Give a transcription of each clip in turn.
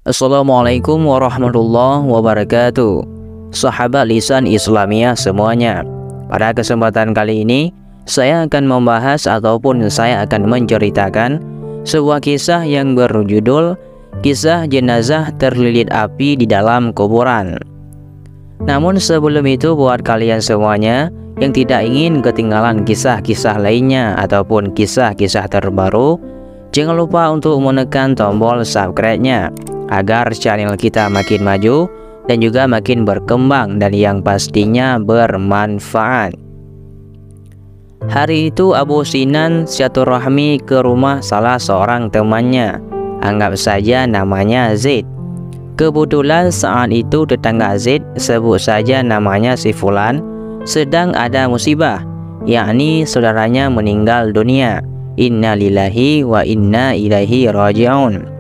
Assalamualaikum warahmatullahi wabarakatuh. Sahabat lisan Islamiyah semuanya, pada kesempatan kali ini saya akan membahas ataupun saya akan menceritakan sebuah kisah yang berjudul Kisah Jenazah Terlilit Api di Dalam Kuburan. Namun sebelum itu, buat kalian semuanya yang tidak ingin ketinggalan kisah-kisah lainnya ataupun kisah-kisah terbaru, jangan lupa untuk menekan tombol subscribe-nya agar channel kita makin maju dan juga makin berkembang dan yang pastinya bermanfaat. Hari itu Abu Sinan silaturahmi ke rumah salah seorang temannya, anggap saja namanya Zaid. Kebetulan saat itu tetangga Zaid, sebut saja namanya si Fulan, sedang ada musibah, yakni saudaranya meninggal dunia. Inna lillahi wa inna ilaihi raji'un.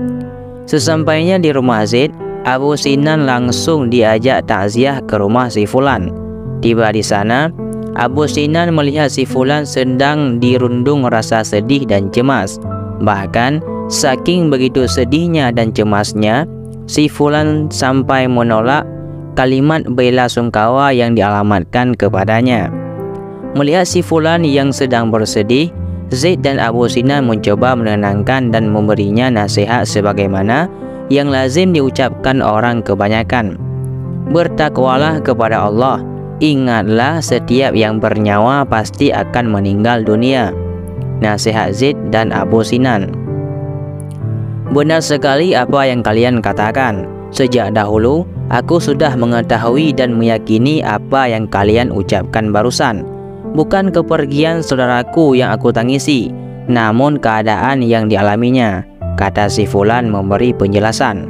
Sesampainya di rumah Zaid, Abu Sinan langsung diajak takziah ke rumah si Fulan. Tiba di sana, Abu Sinan melihat si Fulan sedang dirundung rasa sedih dan cemas. Bahkan saking begitu sedihnya dan cemasnya, si Fulan sampai menolak kalimat bela sungkawa yang dialamatkan kepadanya. Melihat si Fulan yang sedang bersedih, Zaid dan Abu Sinan mencoba menenangkan dan memberinya nasihat sebagaimana yang lazim diucapkan orang kebanyakan. Bertakwalah kepada Allah, ingatlah setiap yang bernyawa pasti akan meninggal dunia. Nasihat Zaid dan Abu Sinan. Benar sekali apa yang kalian katakan. Sejak dahulu aku sudah mengetahui dan meyakini apa yang kalian ucapkan barusan. Bukan kepergian saudaraku yang aku tangisi, namun keadaan yang dialaminya, kata si Fulan memberi penjelasan.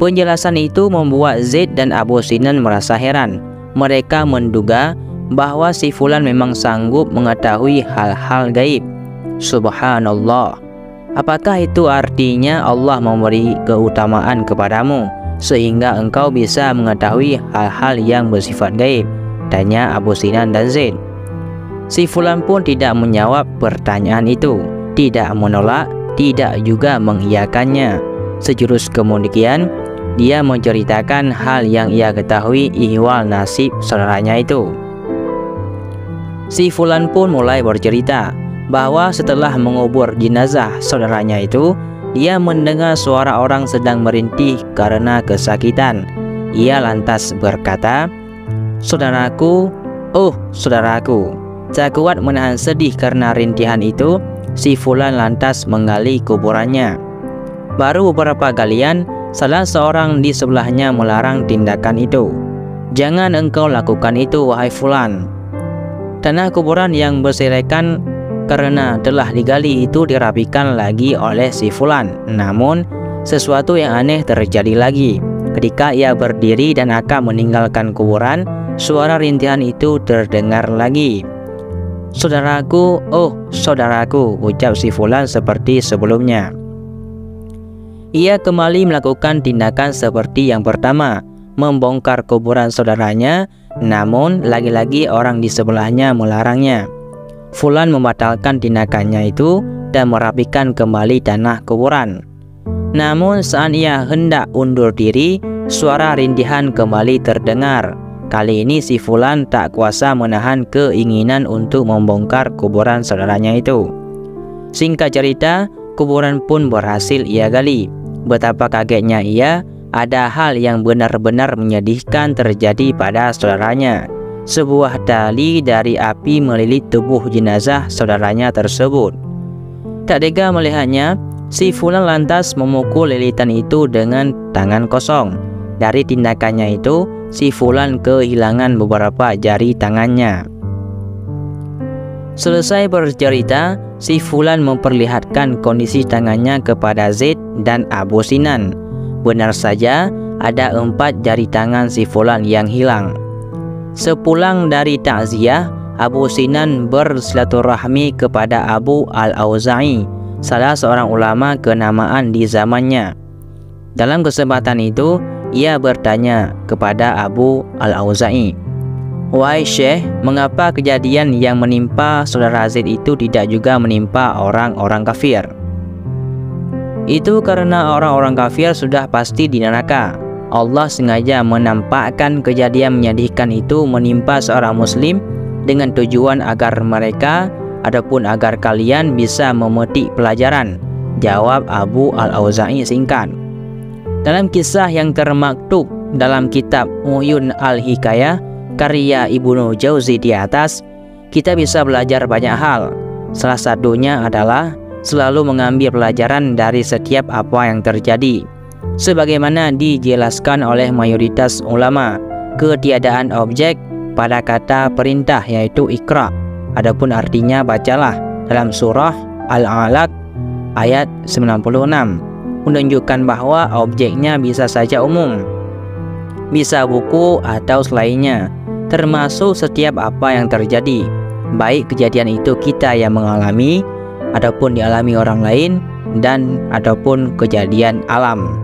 Penjelasan itu membuat Zaid dan Abu Sinan merasa heran. Mereka menduga bahwa si Fulan memang sanggup mengetahui hal-hal gaib. Subhanallah. Apakah itu artinya Allah memberi keutamaan kepadamu sehingga engkau bisa mengetahui hal-hal yang bersifat gaib? Tanya Abu Sinan dan Zaid. Si Fulan pun tidak menjawab pertanyaan itu, tidak menolak, tidak juga mengiyakannya. Sejurus kemudian, dia menceritakan hal yang ia ketahui ihwal nasib saudaranya itu. Si Fulan pun mulai bercerita bahwa setelah mengubur jenazah saudaranya itu, dia mendengar suara orang sedang merintih karena kesakitan. Ia lantas berkata, "Saudaraku, oh saudaraku." Tak kuat menahan sedih karena rintihan itu, si Fulan lantas menggali kuburannya. Baru beberapa galian, salah seorang di sebelahnya melarang tindakan itu. "Jangan engkau lakukan itu, wahai Fulan. Tanah kuburan yang berserakan karena telah digali itu dirapikan lagi oleh si Fulan. Namun, sesuatu yang aneh terjadi lagi. Ketika ia berdiri dan akan meninggalkan kuburan, suara rintihan itu terdengar lagi. "Saudaraku, oh saudaraku," ucap si Fulan seperti sebelumnya. Ia kembali melakukan tindakan seperti yang pertama, membongkar kuburan saudaranya, namun lagi-lagi orang di sebelahnya melarangnya. Fulan membatalkan tindakannya itu dan merapikan kembali tanah kuburan. Namun saat ia hendak undur diri, suara rintihan kembali terdengar. Kali ini si Fulan tak kuasa menahan keinginan untuk membongkar kuburan saudaranya itu. Singkat cerita, kuburan pun berhasil ia gali. Betapa kagetnya ia, ada hal yang benar-benar menyedihkan terjadi pada saudaranya. Sebuah tali dari api melilit tubuh jenazah saudaranya tersebut. Tak tega melihatnya, si Fulan lantas memukul lilitan itu dengan tangan kosong. Dari tindakannya itu, si Fulan kehilangan beberapa jari tangannya. Selesai bercerita, si Fulan memperlihatkan kondisi tangannya kepada Zaid dan Abu Sinan. Benar saja, ada 4 jari tangan si Fulan yang hilang. Sepulang dari takziah, Abu Sinan bersilaturahmi kepada Abu Al-Auza'i, salah seorang ulama kenamaan di zamannya. Dalam kesempatan itu, ia bertanya kepada Abu Al-Auza'i, "Wahai Syekh, mengapa kejadian yang menimpa saudara Zaid itu tidak juga menimpa orang-orang kafir?" Itu karena orang-orang kafir sudah pasti di neraka. Allah sengaja menampakkan kejadian menyedihkan itu menimpa seorang muslim dengan tujuan agar mereka ataupun agar kalian bisa memetik pelajaran. Jawab Abu Al-Auza'i singkat. Dalam kisah yang termaktub dalam kitab Uyun Al-Hikayah karya Ibnu Jauzi di atas, kita bisa belajar banyak hal. Salah satunya adalah selalu mengambil pelajaran dari setiap apa yang terjadi. Sebagaimana dijelaskan oleh mayoritas ulama, ketiadaan objek pada kata perintah yaitu Iqra, adapun artinya bacalah, dalam surah Al-Alaq ayat 96, menunjukkan bahwa objeknya bisa saja umum, bisa buku atau selainnya, termasuk setiap apa yang terjadi, baik kejadian itu kita yang mengalami ataupun dialami orang lain dan ataupun kejadian alam.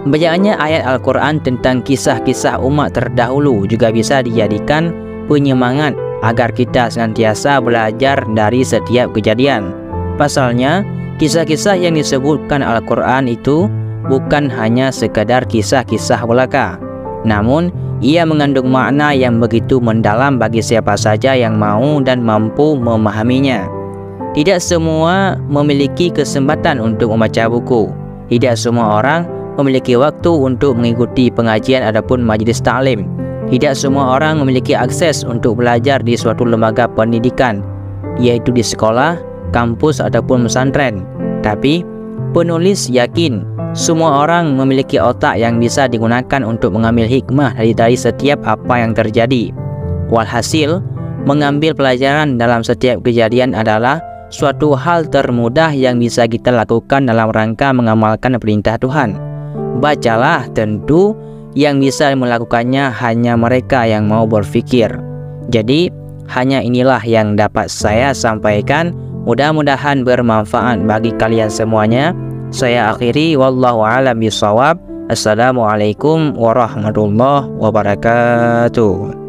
Bacaannya ayat Al-Quran tentang kisah-kisah umat terdahulu juga bisa dijadikan penyemangat agar kita senantiasa belajar dari setiap kejadian. Pasalnya, kisah-kisah yang disebutkan Al-Quran itu bukan hanya sekadar kisah-kisah belaka, namun ia mengandung makna yang begitu mendalam bagi siapa saja yang mau dan mampu memahaminya. Tidak semua memiliki kesempatan untuk membaca buku. Tidak semua orang memiliki waktu untuk mengikuti pengajian ataupun majlis taklim. Tidak semua orang memiliki akses untuk belajar di suatu lembaga pendidikan, yaitu di sekolah, kampus ataupun pesantren. Tapi penulis yakin semua orang memiliki otak yang bisa digunakan untuk mengambil hikmah dari setiap apa yang terjadi. Walhasil, mengambil pelajaran dalam setiap kejadian adalah suatu hal termudah yang bisa kita lakukan dalam rangka mengamalkan perintah Tuhan. Bacalah, tentu yang bisa melakukannya hanya mereka yang mau berfikir. Jadi, hanya inilah yang dapat saya sampaikan. Mudah-mudahan bermanfaat bagi kalian semuanya. Saya akhiri, wallahu a'lam bishawab. Assalamualaikum warahmatullahi wabarakatuh.